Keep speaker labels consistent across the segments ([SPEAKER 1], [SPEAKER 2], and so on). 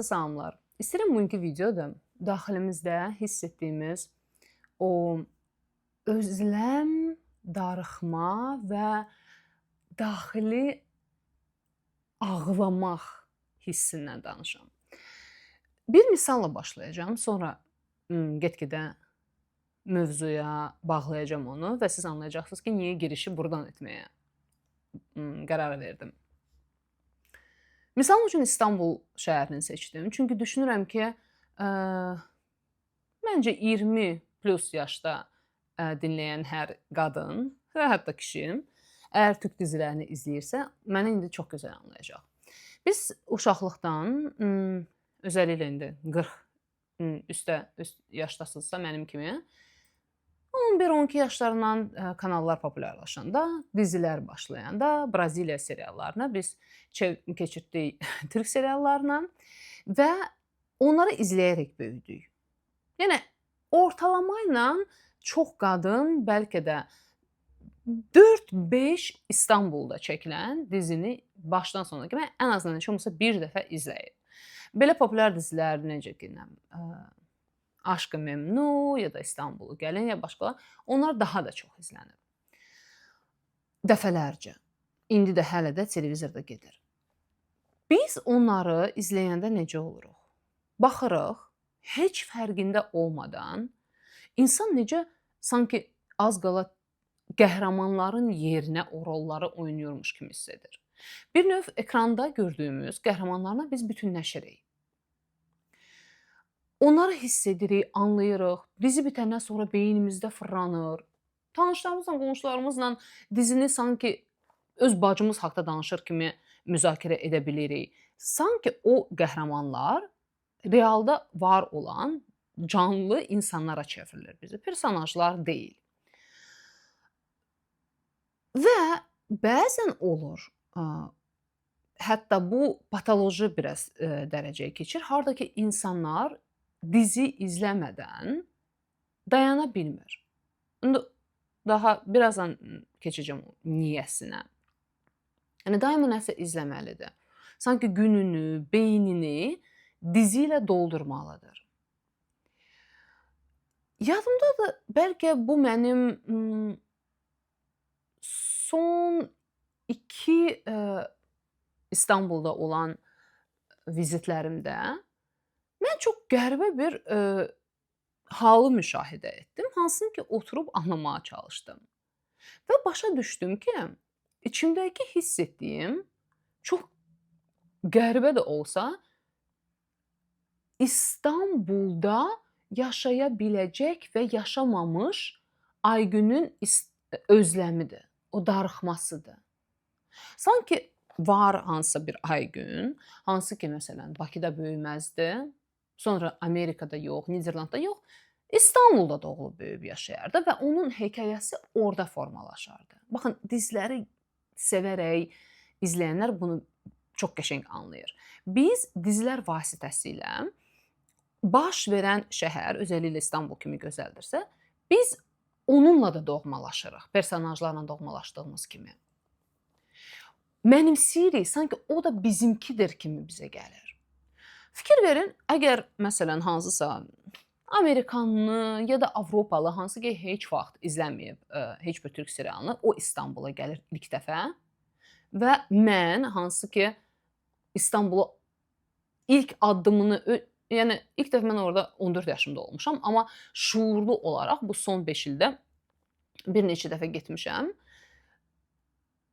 [SPEAKER 1] Salamlar. İstəyirəm bugünkü videoda daxilimizdə hiss etdiyimiz o özləm, darıxma və daxili ağlamaq hissindən danışam. Bir misalla başlayacağam, sonra get-gedə mövzuya bağlayacağam onu və siz anlayacaqsınız ki, niyə girişi buradan etməyə qərar verdim. Misal üçün İstanbul şəhərini seçdim. Çünki düşünürəm ki, məncə 20 plus yaşda dinləyən hər qadın və hətta kişi, əgər türk dizilərini izləyirsə, məni indi çox gözəl anlayacaq. Biz uşaqlıqdan, özəlliklə indi 40 üst yaşdasınızsa mənim kimi, 11-12 yaşlarından kanallar populyarlaşanda, dizilər başlayanda Braziliya seriallarına biz keçirtdik türk seriallarına və onları izləyərək böyüdük. Yəni ortalama ilə çox qadın bəlkə də 4-5 İstanbulda çəkilən dizini başdan sona kimi ən azından heç olmasa bir dəfə izləyib. Belə populyar dizilər necə ki, Aşk-ı Memnu ya da İstanbulu Gəlin ya başqalar, onlar daha da çox izlənir. Dəfələrcə. İndi də hələ də televizorda gedir. Biz onları izləyəndə necə oluruq? Baxırıq, heç fərqində olmadan insan necə sanki az qala qəhrəmanların yerinə o rolları oynayırmış kimi hiss edir. Bir növ ekranda gördüyümüz qəhrəmanlarla biz bütünləşirik. Onları hiss edirik, anlayırıq. Dizi bitəndən sonra beynimizdə fırlanır. Tanışlarımızla, qonşularımızla dizini sanki öz bacımız haqda danışır kimi müzakirə edə bilirik. Sanki o qəhrəmanlar realda var olan canlı insanlara çevrilir bizi. Personajlar deyil. Və bəzən olur, hətta bu patoloji biraz dərəcəyə keçir. Harda ki, insanlar dizi izləmədən dayana bilmir. İndi daha birazdan keçəcəm niyəsinə. Yəni daima nəsə izləməlidir. Sanki gününü, beynini dizi ilə doldurmalıdır. Yadımdadır, bəlkə bu mənim son 2 İstanbulda olan vizitlərimdə mən çox qəribə bir halı müşahidə etdim. Hansını ki, oturub anlamağa çalışdım. Və başa düşdüm ki, içimdəki hiss etdiyim çox qəribə də olsa, İstanbulda yaşaya biləcək və yaşamamış Aygünün özləmidir, o darıxmasıdır. Sanki var hansısa bir Aygün, hansı ki, məsələn, Bakıda böyüməzdi, sonra Amerikada yox, Niderlandda yox, İstanbulda doğulub böyüyüb yaşayardı və onun hekayəsi orada formalaşardı. Baxın, diziləri sevərək izləyənlər bunu çox qəşəng anlayır. Biz dizilər vasitəsilə baş verən şəhər, özəlliklə İstanbul kimi gözəldirsə, biz onunla da doğmalaşırıq, personajlarla doğmalaşdığımız kimi. Mənimsiyirik, sanki o da bizimkidir kimi bizə gəlir. Fikir verin, əgər məsələn hansısa Amerikanlı ya da Avropalı, hansı ki heç vaxt izləməyib heç bir türk serialını, o İstanbula gəlir ilk dəfə və mən hansı ki İstanbula ilk addımını, yəni ilk dəfə mən orada 14 yaşımda olmuşam, amma şuurlu olaraq bu son 5 ildə bir neçə dəfə getmişəm.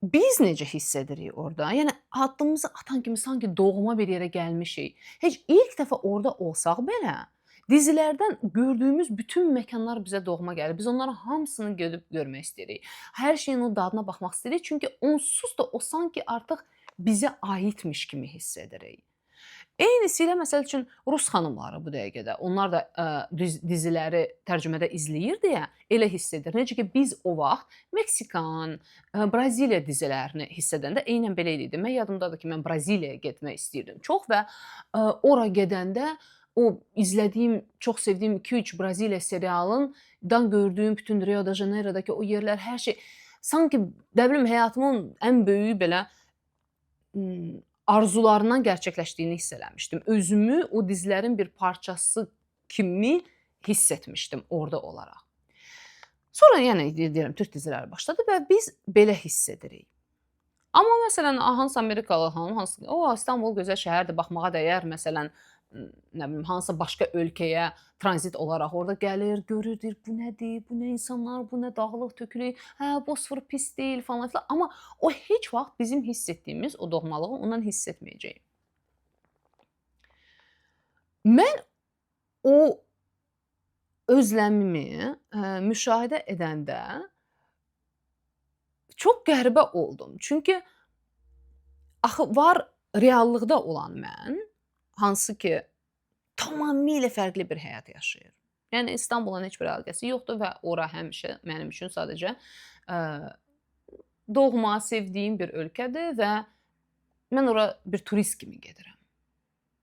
[SPEAKER 1] Biz necə hiss edirik orada? Yəni addımımızı atan kimi sanki doğma bir yerə gəlmişik. Heç ilk dəfə orada olsaq belə, dizilərdən gördüyümüz bütün məkanlar bizə doğma gəlir. Biz onların hamısını gedib görmək istəyirik. Hər şeyin o dadına baxmaq istəyirik. Çünki onsuz da o sanki artıq bizə aidmiş kimi hiss edirik. Eynisilə məsəl üçün rus xanımları bu dəqiqədə, onlar da diziləri tərcümədə izləyir deyə elə hiss edir. Necə ki biz o vaxt Meksikan, Braziliya dizilərini hiss edəndə eynən belə idi. Mən yadımdadır ki, mən Braziliyaya getmək istəyirdim çox və ora gedəndə o izlədiyim, çox sevdiyim 2-3 Braziliya serialından gördüyüm bütün Rio de Janeiro'dakı o yerlər, hər şey sanki nə bilim həyatımın ən böyük belə arzularından gerçəkləşdiyini hiss eləmişdim. Özümü o dizilərin bir parçası kimi hiss etmişdim orada olaraq. Sonra yenə deyirəm Türk diziləri başladı və biz belə hiss edirik. Amma məsələn, hansısa Amerikalı xanım, hansı o İstanbul gözəl şəhərdir, baxmağa dəyər. Məsələn, nə bilim, hansısa başqa ölkəyə tranzit olaraq orada gəlir, görür, deyir, bu nədir, bu nə insanlar, bu nə dağılıq tökülük, hə, Bosfor pis deyil falan filan. Amma o heç vaxt bizim hiss etdiyimiz o doğmalığı ondan hiss etməyəcəyik. Mən o özləmimi müşahidə edəndə çox qəribə oldum. Çünki axı var reallıqda olan mən, hansı ki tamamilə fərqli bir həyat yaşayır. Yəni İstanbulla heç bir əlaqəsi yoxdur və ora həmişə mənim üçün sadəcə doğma, sevdiyim bir ölkədir və mən ora bir turist kimi gedirəm.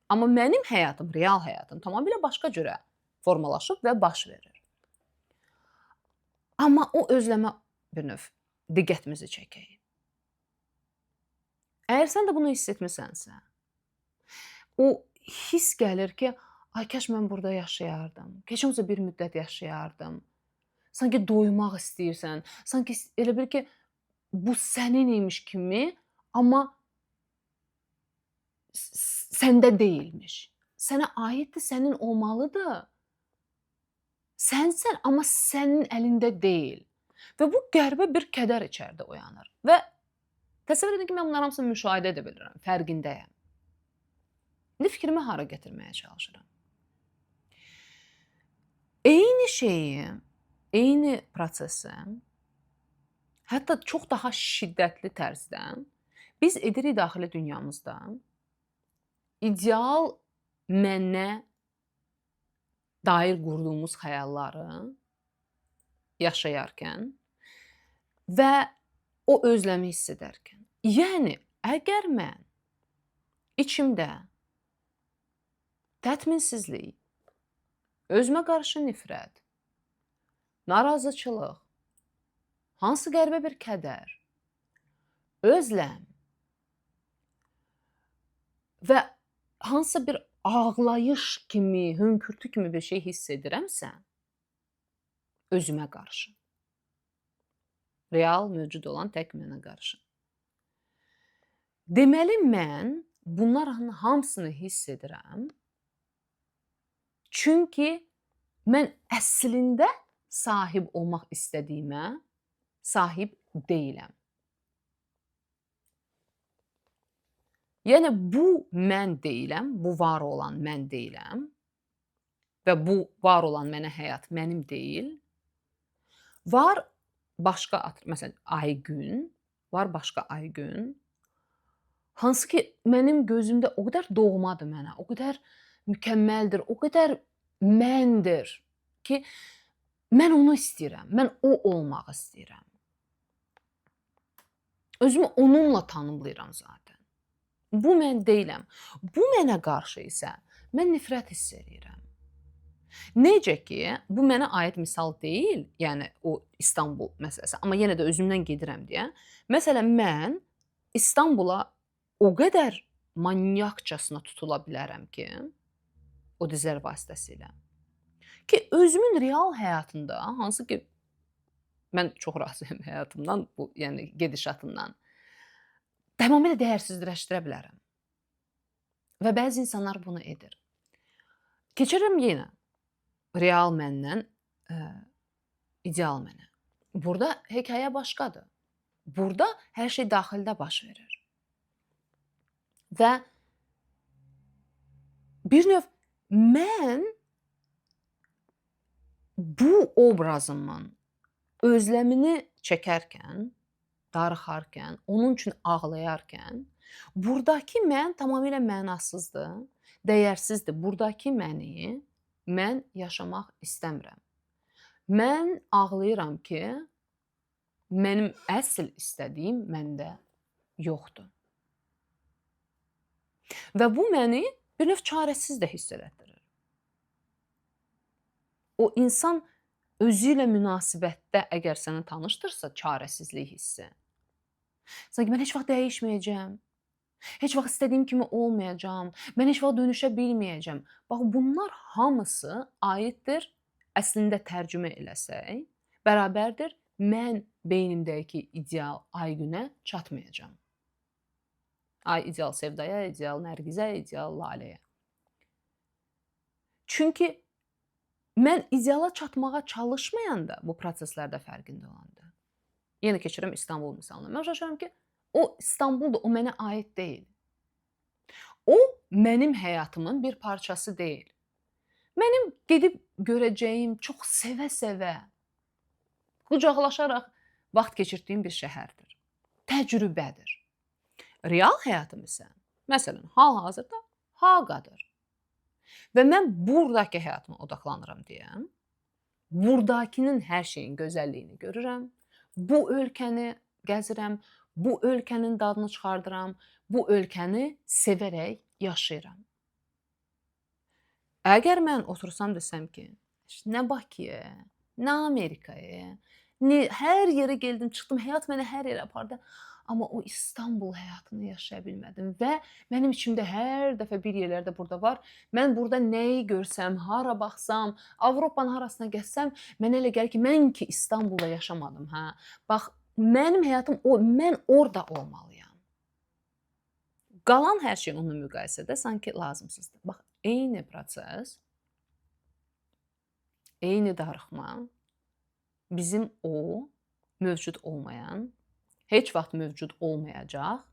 [SPEAKER 1] Amma mənim həyatım, real həyatım tamamilə başqa cürə formalaşıb və baş verir. Amma o özləmə bir növ diqqətimizi çəkək. Əgər sən də bunu hiss etmisənsə, o hiss gəlir ki, ay kaş mən burada yaşayardım. Keç olsa bir müddət yaşayardım. Sanki doymaq istəyirsən. Sanki elə bil ki, bu sənin imiş kimi, amma səndə deyilmiş. Sənə aiddir, sənin olmalıdır. Sənsən, amma sənin əlində deyil. Və bu qəribə bir kədər içəridə oyanır. Və təsəvvür edin ki, mən bunların hamısını müşahidə edə bilirəm, fərqindəyəm. İndi fikrimi hara gətirməyə çalışıram? Eyni şeyi, eyni prosesi, hətta çox daha şiddətli tərzdə biz edirik daxili dünyamızda. İdeal mənə dair qurduğumuz xəyalları yaşayarkən və o özləmi hiss edərkən. Yəni, əgər mən içimdə tətminsizlik, özümə qarşı nifrət, narazıçılıq, hansı qəribə bir kədər, özləm və hansısa bir ağlayış kimi, hönkürtü kimi bir şey hiss edirəmsə, özümə qarşı. Real, mövcud olan tək mənə qarşı. Deməli, mən bunların hamısını hiss edirəm. Çünki mən əslində sahib olmaq istədiyimə sahib deyiləm. Yəni, bu mən deyiləm, bu var olan mən deyiləm və bu var olan mənə həyat mənim deyil. Var başqa, məsələn, ay-gün, var başqa ay-gün, hansı ki, mənim gözümdə o qədər doğmadır mənə, o qədər mükəmməldir, o qədər məndir ki, mən onu istəyirəm, mən o olmaq istəyirəm. Özümü onunla tanımlayıram zaten. Bu mən deyiləm. Bu mənə qarşı isə mən nifrət hiss edirəm. Necə ki, bu mənə aid misal deyil, yəni o İstanbul məsələsi, amma yenə də özümdən gedirəm deyə. Məsələn, mən İstanbula o qədər manyakcasına tutula bilərəm ki, o dizilər vasitəsilə. Ki, özümün real həyatında, hansı ki, mən çox razıyam həyatımdan, bu, yəni gedişatından, tamamilə dəyərsizləşdirə bilərəm. Və bəzi insanlar bunu edir. Keçirəm yenə real məndən ideal mənə. Burada hekayə başqadır. Burada hər şey daxildə baş verir. Və bir növ mən bu obrazımın özləmini çəkərkən, darıxarkən, onun üçün ağlayarkən, buradakı mən tamamilə mənasızdır, dəyərsizdir. Buradakı məni mən yaşamaq istəmirəm. Mən ağlayıram ki, mənim əsl istədiyim məndə yoxdur. Və bu məni bir növ çarəsiz də hiss elətdirir. O insan özü ilə münasibətdə əgər səni tanışdırsa, çarəsizlik hissi. Sanki mən heç vaxt dəyişməyəcəm. Heç vaxt istədiyim kimi olmayacağam. Mən heç vaxt dönüşə bilməyəcəm. Bax, bunlar hamısı aiddir, əslində tərcümə eləsək, bərabərdir mən beynimdəki ideal Aygünə çatmayacağam. Ay ideal Sevdaya, ideal Nərgizə, ideal Laləyə. Çünki mən ideala çatmağa çalışmayanda bu proseslərdə fərqində olanda. Yenə keçirəm İstanbul misalına. Mən şaşıram ki, o İstanbuldur, o mənə aid deyil. O mənim həyatımın bir parçası deyil. Mənim gedib görəcəyim, çox sevə-sevə, qucaqlaşaraq vaxt keçirdiyim bir şəhərdir. Təcrübədir. Real həyatım isə, məsələn, hal-hazırda Haqadır. Və mən buradakı həyatıma odaqlanıram deyəm. Buradakının hər şeyin gözəlliyini görürəm. Bu ölkəni gəzirəm, bu ölkənin dadını çıxardıram, bu ölkəni sevərək yaşayıram. Əgər mən otursam desəm ki, nə Bakıya, nə Amerikaya, hər yerə gəldim, çıxdım, həyat məni hər yerə apardı. Amma o İstanbul həyatını yaşaya bilmədim və mənim içimdə hər dəfə bir yerlərdə burada var. Mən burada nəyi görsəm, hara baxsam, Avropanın harasına gəzsəm, mənə elə gəlir ki, mən ki İstanbulda yaşamadım, hə. Bax, mənim həyatım o, mən orada olmalıyam. Qalan hər şey onunla müqayisədə sanki lazımsızdır. Bax, eyni proses, eyni darıxma bizim o mövcud olmayan, heç vaxt mövcud olmayacaq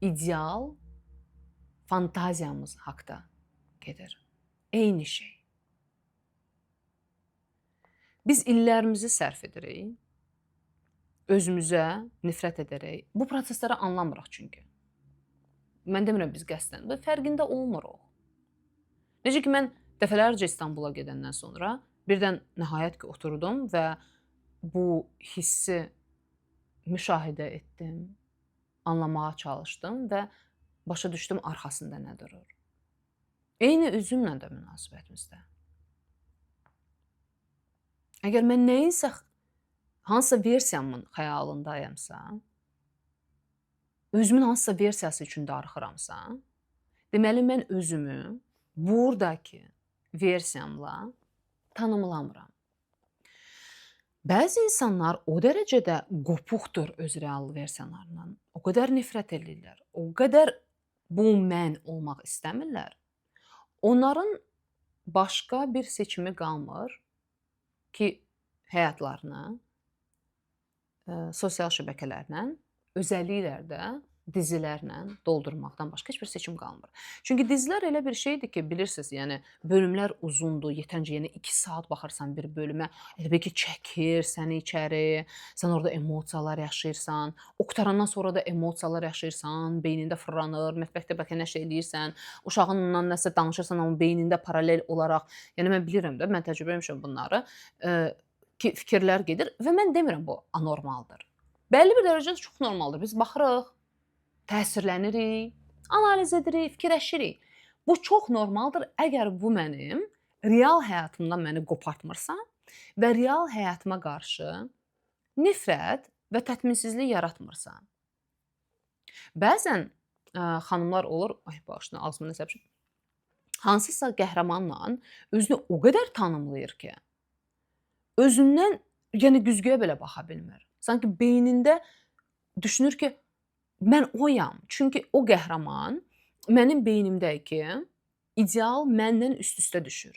[SPEAKER 1] ideal fantaziyamız haqda gedir. Eyni şey. Biz illərimizi sərf edirik, özümüzə nifrət edərək. Bu prosesləri anlamırıq çünki. Mən demirəm biz qəsdən, fərqində olmuruq. Necə ki, mən dəfələrcə İstanbula gedəndən sonra birdən nəhayət ki, oturdum və bu hissi müşahidə etdim, anlamağa çalışdım və başa düşdüm arxasında nə durur. Eyni üzümlə də münasibətimizdə. Əgər mən nəyinsə, hansısa versiyamın xəyalındayamsa, özümün hansısa versiyası üçün darıxıramsa, deməli mən özümü buradakı versiyamla tanımlamıram. Bəzi insanlar o dərəcədə qopuqdur öz real versiyalarından. O qədər nifrət edirlər, o qədər bu mən olmaq istəmirlər. Onların başqa bir seçimi qalmır ki, həyatlarını sosial şəbəkələrlə, özəlliklə də dizilərlə doldurmaqdan başqa heç bir seçim qalmır. Çünki dizilər elə bir şeydir ki, bilirsiniz, yəni bölümlər uzundur, yetəncə 2 saat baxırsan bir bölümə, elə bil ki, çəkir səni içəri, sən orada emosiyalar yaşayırsan, o qutarandan sonra da emosiyalar yaşayırsan, beynində fırlanır, mətbəxdə bəlkə nəsə eləyirsən, uşağınla nəsə danışırsan, amma beynində paralel olaraq, yəni mən bilirəm də, mən təcrübə etmişəm bunları, ki, fikirlər gedir və mən demirəm bu anormaldır. Bəlli bir dərəcədə çox normaldır. Biz baxırıq, təsirlənirik, analiz edirik, fikirləşirik. Bu çox normaldır əgər bu mənim real həyatımdan məni qopartmırsa və real həyatıma qarşı nifrət və tətbinsizlik yaratmırsa. Bəzən xanımlar olur, ay bağışlayın, ağzıma nəsə yapışıb, hansısa qəhrəmanla özünü o qədər tanımlayır ki, özündən yəni güzgüyə belə baxa bilmir. Sanki beynində düşünür ki, mən oyam. Çünki o qəhrəman mənim beynimdəki ideal məndən üst-üstə düşür.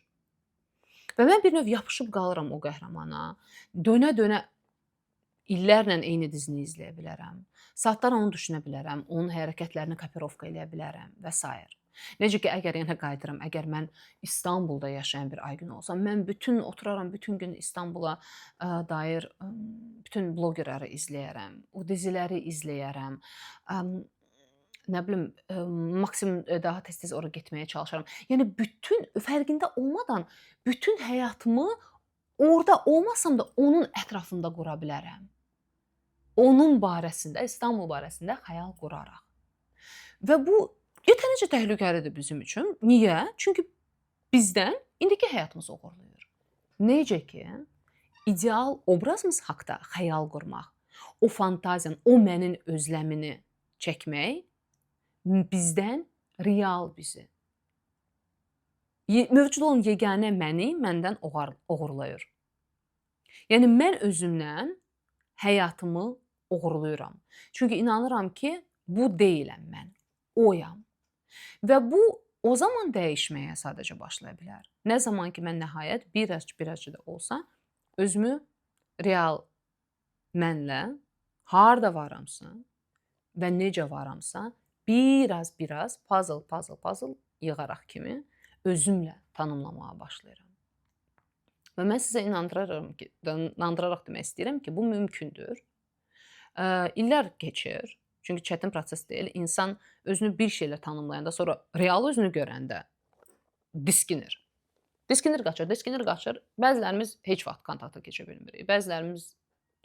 [SPEAKER 1] Və mən bir növ yapışıb qalıram o qəhrəmana. Dönə-dönə illərlə eyni dizini izləyə bilərəm. Saatlar onu düşünə bilərəm, onun hərəkətlərini kopirovka eləyə bilərəm və s. Necə ki, əgər yenə qayıdıram, əgər mən İstanbulda yaşayan bir Aygün olsam, mən oturaram, bütün gün İstanbula dair bütün bloqerləri izləyərəm, o diziləri izləyərəm, nə bilim, maksimum daha tez-tez ora getməyə çalışaram. Yəni, bütün fərqində olmadan bütün həyatımı orada olmasam da onun ətrafında qura bilərəm. Onun barəsində, İstanbul barəsində xəyal quraraq. Və bu yetərincə təhlükəlidir bizim üçün. Niyə? Çünki bizdən indiki həyatımız oğurlayır. Necə ki, ideal obrazımız haqda xəyal qurmaq, o fantaziyanın, o mənin özləmini çəkmək bizdən real bizi. Mövcud olan yeganə məni məndən oğurlayır. Yəni mən özümdən həyatımı oğurlayıram. Çünki inanıram ki, bu deyiləm mən, oyam. Və bu o zaman dəyişməyə sadəcə başlaya bilər. Nə zaman ki, mən nəhayət birazcık da olsa özümü real mənlə harda varamsa və necə varamsa biraz puzzle yığaraq kimi özümlə tanımlamağa başlayıram. Və mən sizə inandıraraq demək istəyirəm ki, bu mümkündür. İllər keçir. Çünki çətin proses deyil. İnsan özünü bir şeylə tanımlayanda, sonra real özünü görəndə diskinir. Diskinir, qaçır. Bəzilərimiz heç vaxt kontakta keçə bilmirik. Bəzilərimiz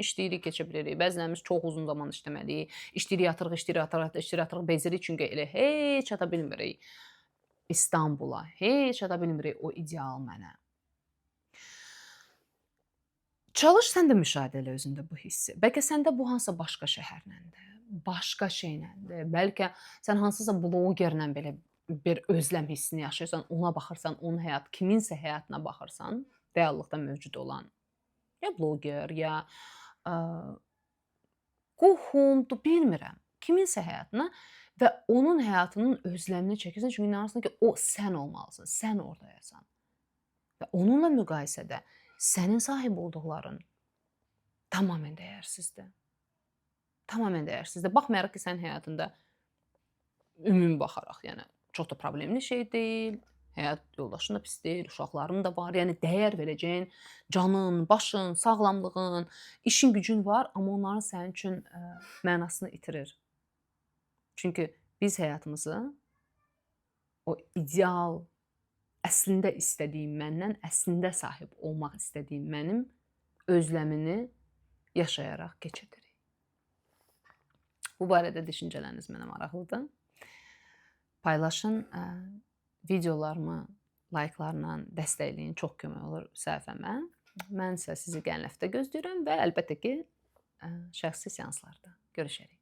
[SPEAKER 1] işləyirik, keçə bilirik. Bəzilərimiz çox uzun zaman işləməliyik. İşləyirik, bezirik. Çünki elə heç çata bilmirik İstanbula. Heç çata bilmirik o ideal mənə. Çalış sən də müşahidə elə özündə bu hissi. Bəlkə səndə bu hansısa başqa şəhərləndir, başqa şeyləndir. Bəlkə sən hansısa blogerlə belə bir özləm hissini yaşayırsan, ona baxırsan, onun həyatı, kiminsə həyatına baxırsan, reallıqda mövcud olan. Ya bloger, ya qohumdur, bilmirəm. Kiminsə həyatına və onun həyatının özləmini çəkirsən. Çünki inanırsan ki, o sən olmalısan, sən oradayasan. Və onunla müqayisədə sənin sahib olduqların tamamilə dəyərsizdir. Tamamilə dəyərsizdir. Baxmayaraq ki, sənin həyatında ümumi baxaraq, yəni çox da problemli şey deyil, həyat yoldaşın da pis deyil, uşaqların da var. Yəni dəyər verəcəyin canın, başın, sağlamlığın, işin, gücün var, amma onların sənin üçün mənasını itirir. Çünki biz həyatımızı o ideal, əslində istədiyim məndən, əslində sahib olmaq istədiyim mənim özləmini yaşayaraq keçiririk. Bu barədə düşüncələriniz mənə maraqlıdır. Paylaşın, videolarımı layıqlarla dəstəkləyin, çox kömək olur səhifəmə. Mən isə sizi gələn həftə gözləyirəm və əlbəttə ki, şəxsi seanslarda görüşərik.